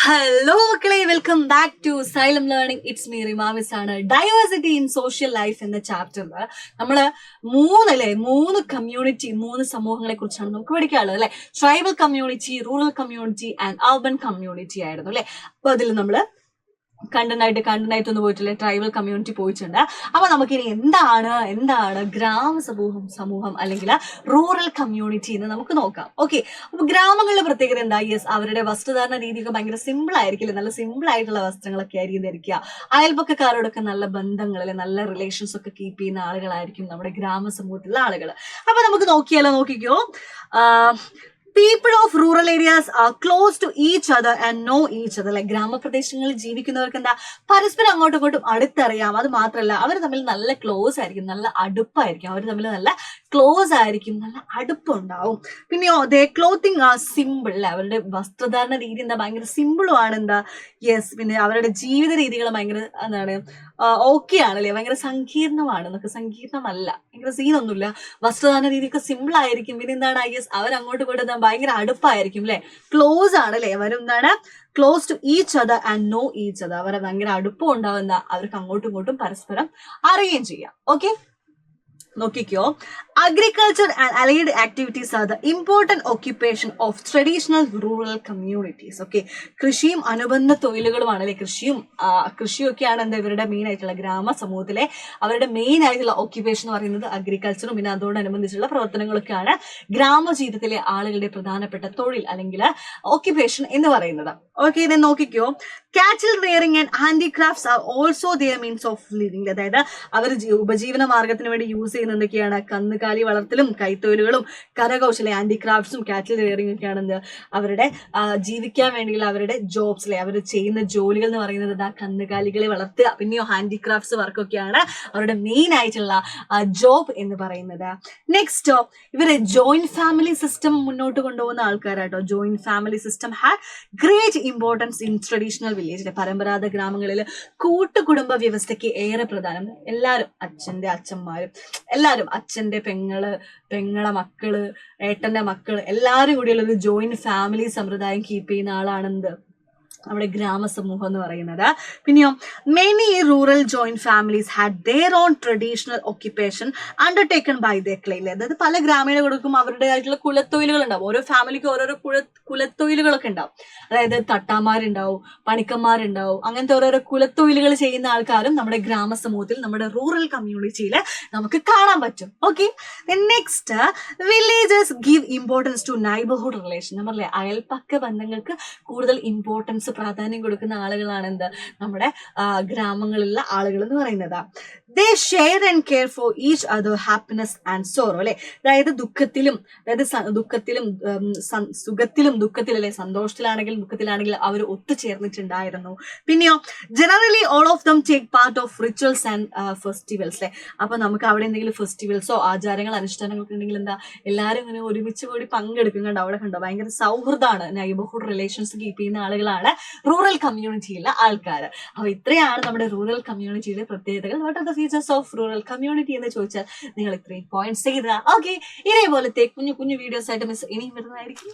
Hello മക്കളെ, welcome back to Xylem learning. It's me റിമാമിസ് ആണ്. ഡൈവേഴ്സിറ്റി ഇൻ സോഷ്യൽ ലൈഫ് എന്ന ചാപ്റ്ററിൽ നമ്മള് മൂന്ന് കമ്മ്യൂണിറ്റി, മൂന്ന് സമൂഹങ്ങളെ കുറിച്ചാണ് നമുക്ക് പഠിക്കാനുള്ളത് അല്ലെ. Tribal community, rural community and urban community ആയിരുന്നു അല്ലെ. അപ്പൊ അതിൽ നമ്മള് കണ്ടനായിട്ട് ഒന്ന് പോയിട്ടില്ലേ, ട്രൈബൽ കമ്മ്യൂണിറ്റി പോയിട്ടുണ്ട്. അപ്പൊ നമുക്കിനി എന്താണ് സമൂഹം അല്ലെങ്കിൽ റൂറൽ കമ്മ്യൂണിറ്റി എന്ന് നമുക്ക് നോക്കാം. ഓക്കെ, അപ്പൊ ഗ്രാമങ്ങളുടെ പ്രത്യേകത എന്താ? യെസ്, അവരുടെ വസ്ത്രധാരണ രീതിയൊക്കെ ഭയങ്കര സിമ്പിൾ ആയിരിക്കില്ലേ, നല്ല സിമ്പിൾ ആയിട്ടുള്ള വസ്ത്രങ്ങളൊക്കെ ആയിരിക്കും ധരിക്കുക. അയൽപക്കക്കാരോടൊക്കെ നല്ല ബന്ധങ്ങൾ അല്ലെ, നല്ല റിലേഷൻസ് ഒക്കെ കീപ്പ് ചെയ്യുന്ന ആളുകളായിരിക്കും നമ്മുടെ ഗ്രാമസമൂഹത്തിലുള്ള ആളുകൾ. അപ്പൊ നമുക്ക് നോക്കിക്കോ. People of rural areas are close to each other and know each other. Like ഗ്രാമപ്രദേശങ്ങളിൽ ജീവിക്കുന്നവർക്ക് എന്താ, പരസ്പരം അങ്ങോട്ടും ഇങ്ങോട്ടും അടുത്തറിയാം. അത് മാത്രമല്ല, അവർ തമ്മിൽ നല്ല ക്ലോസ് ആയിരിക്കും, നല്ല അടുപ്പായിരിക്കും. അവർ തമ്മിൽ നല്ല ക്ലോസ് ആയിരിക്കും, നല്ല അടുപ്പുണ്ടാവും. പിന്നെയോ ദേ ക്ലോത്തിങ് ആർ സിമ്പിൾ. അവരുടെ വസ്ത്രധാരണ രീതി എന്താ, ഭയങ്കര സിമ്പിളും ആണ്. എന്താ, യെസ്. പിന്നെ അവരുടെ ജീവിത രീതികൾ ഭയങ്കര എന്താണ്, ഓക്കെ ആണല്ലേ, ഭയങ്കര സങ്കീർണമാണ് എന്നൊക്കെ. സങ്കീർണമല്ല, ഭയങ്കര സീനൊന്നുമില്ല. വസ്ത്രധാരണ രീതിയൊക്കെ സിമ്പിൾ ആയിരിക്കും. പിന്നെ എന്താണ്, യെസ്, അവർ അങ്ങോട്ടും ഇങ്ങോട്ടും ഭയങ്കര അടുപ്പായിരിക്കും അല്ലെ, ക്ലോസ് ആണ് അല്ലെ. അവരും എന്താണ്, close to each other and no each other. അവരെ ഭയങ്കര അടുപ്പം ഉണ്ടാവുന്ന, അവർക്ക് അങ്ങോട്ടും ഇങ്ങോട്ടും പരസ്പരം അറിയുകയും ചെയ്യാം. ഓക്കെ, നോക്കിക്കോ. Agriculture and allied activities are the important occupation of traditional rural communities. Okay, കൃഷിയും അനുബന്ധ തൊഴിലുകളുമാണ് അല്ലെ. കൃഷിയൊക്കെയാണ് എന്താ ഇവരുടെ മെയിൻ ആയിട്ടുള്ള, ഗ്രാമ സമൂഹത്തിലെ അവരുടെ മെയിൻ ആയിട്ടുള്ള ഓക്യുപ്പേഷൻ എന്ന് പറയുന്നത് അഗ്രികൾച്ചറും പിന്നെ അതോടനുബന്ധിച്ചുള്ള പ്രവർത്തനങ്ങളൊക്കെയാണ് ഗ്രാമജീവിതത്തിലെ ആളുകളുടെ പ്രധാനപ്പെട്ട തൊഴിൽ അല്ലെങ്കിൽ ഓക്യുപ്പേഷൻ എന്ന് പറയുന്നത്. ഓക്കെ, ഇത് നോക്കിക്കോ. Cattle rearing and handicrafts are also their means of living. അതായത് അവർ ഉപജീവന മാർഗത്തിന് വേണ്ടി യൂസ് ചെയ്യുന്ന എന്തൊക്കെയാണ്, കന്നുകാലി വളർത്തലും കൈത്തൊഴിലുകളും കരകൗശല ഹാൻഡിക്രാഫ്റ്റ്സും കാറ്റിൽ റിയറിംഗ് ഒക്കെയാണ് എന്ത്, അവരുടെ ജീവിക്കാൻ വേണ്ടിയുള്ള അവരുടെ ജോബ്സ് അല്ലെ. അവർ ചെയ്യുന്ന ജോലികൾ എന്ന് പറയുന്നത് എന്താ, കന്നുകാലികളെ വളർത്തുക, പിന്നെയോ ഹാൻഡിക്രാഫ്റ്റ്സ് വർക്കൊക്കെയാണ് അവരുടെ മെയിൻ ആയിട്ടുള്ള ജോബ് എന്ന് പറയുന്നത്. നെക്സ്റ്റ്, ഇവരെ ജോയിന്റ് ഫാമിലി സിസ്റ്റം മുന്നോട്ട് കൊണ്ടുപോകുന്ന ആൾക്കാരാട്ടോ. Joint family system had great importance in traditional village. പരമ്പരാഗത ഗ്രാമങ്ങളിൽ കൂട്ടുകുടുംബ വ്യവസ്ഥയ്ക്ക് ഏറെ പ്രധാനം. എല്ലാവരും, അച്ഛന്റെ അച്ഛന്മാരും എല്ലാവരും, അച്ഛന്റെ പെങ്ങളെ മക്കള്, ഏട്ടന്റെ മക്കള്, എല്ലാവരും കൂടിയുള്ള ഒരു ജോയിന്റ് ഫാമിലി സമ്പ്രദായം കീപ്പ് ചെയ്യുന്ന ആളാണെന്ത്, നമ്മുടെ ഗ്രാമസമൂഹം എന്ന് പറയുന്നത്. പിന്നെയോ many rural joint families had their own traditional occupation undertaken by the claim. അതായത് പല ഗ്രാമീണ കുടുംബം അവരുടേതായിട്ടുള്ള കുലത്തൊഴിലുകൾ ഉണ്ടാവും. ഓരോ ഫാമിലിക്ക് ഓരോരോ കുലത്തൊഴിലുകളൊക്കെ ഉണ്ടാവും. അതായത് തട്ടാമാരുണ്ടാവും, പണിക്കന്മാരുണ്ടാവും, അങ്ങനത്തെ ഓരോരോ കുലത്തൊഴിലുകൾ ചെയ്യുന്ന ആൾക്കാരും നമ്മുടെ ഗ്രാമസമൂഹത്തിൽ, നമ്മുടെ റൂറൽ കമ്മ്യൂണിറ്റിയിൽ നമുക്ക് കാണാൻ പറ്റും. Okay, next, villagers give importance to neighbourhood relation. നമ്മളല്ലേ, അയൽപക്ക ബന്ധങ്ങൾക്ക് കൂടുതൽ ഇമ്പോർട്ടൻസ്, പ്രാധാന്യം കൊടുക്കുന്ന ആളുകളാണ് എന്ത്, നമ്മുടെ ഗ്രാമങ്ങളിലുള്ള ആളുകൾ എന്ന് പറയുന്നത്. They share and care for each other happiness and sorrow അല്ലെ. അതായത് ദുഃഖത്തിലും സുഖത്തിലും ദുഃഖത്തിലും അല്ലെ, സന്തോഷത്തിലാണെങ്കിലും ദുഃഖത്തിലാണെങ്കിലും അവർ ഒത്തുചേർന്നിട്ടുണ്ടായിരുന്നു. പിന്നെയോ generally all of them take part of rituals and festivals അല്ലെ. അപ്പൊ നമുക്ക് അവിടെ എന്തെങ്കിലും ഫെസ്റ്റിവൽസോ ആചാരങ്ങൾ അനുഷ്ഠാനങ്ങളൊക്കെ ഉണ്ടെങ്കിൽ എന്താ, എല്ലാവരും ഇങ്ങനെ ഒരുമിച്ച് കൂടി പങ്കെടുക്കും. കണ്ടോ, അവിടെ കണ്ടോ, ഭയങ്കര സൗഹൃദമാണ്, നൈബർഹുഡ് റിലേഷൻസ് കീപ്പ് ചെയ്യുന്ന ആളുകളാണ് റൂറൽ കമ്മ്യൂണിറ്റിയിലെ ആൾക്കാർ. അപ്പൊ ഇത്രയാണ് നമ്മുടെ റൂറൽ കമ്മ്യൂണിറ്റിയുടെ പ്രത്യേകതകൾ. What are the features of rural community എന്ന് ചോദിച്ചാൽ നിങ്ങൾ ഇത്രയും പോയിന്റ്സ് ചെയ്ത. ഓക്കെ, ഇതേപോലത്തെ കുഞ്ഞു വീഡിയോസ് ആയിട്ട് മിസ് ഇനിയും വരുന്നതായിരിക്കും.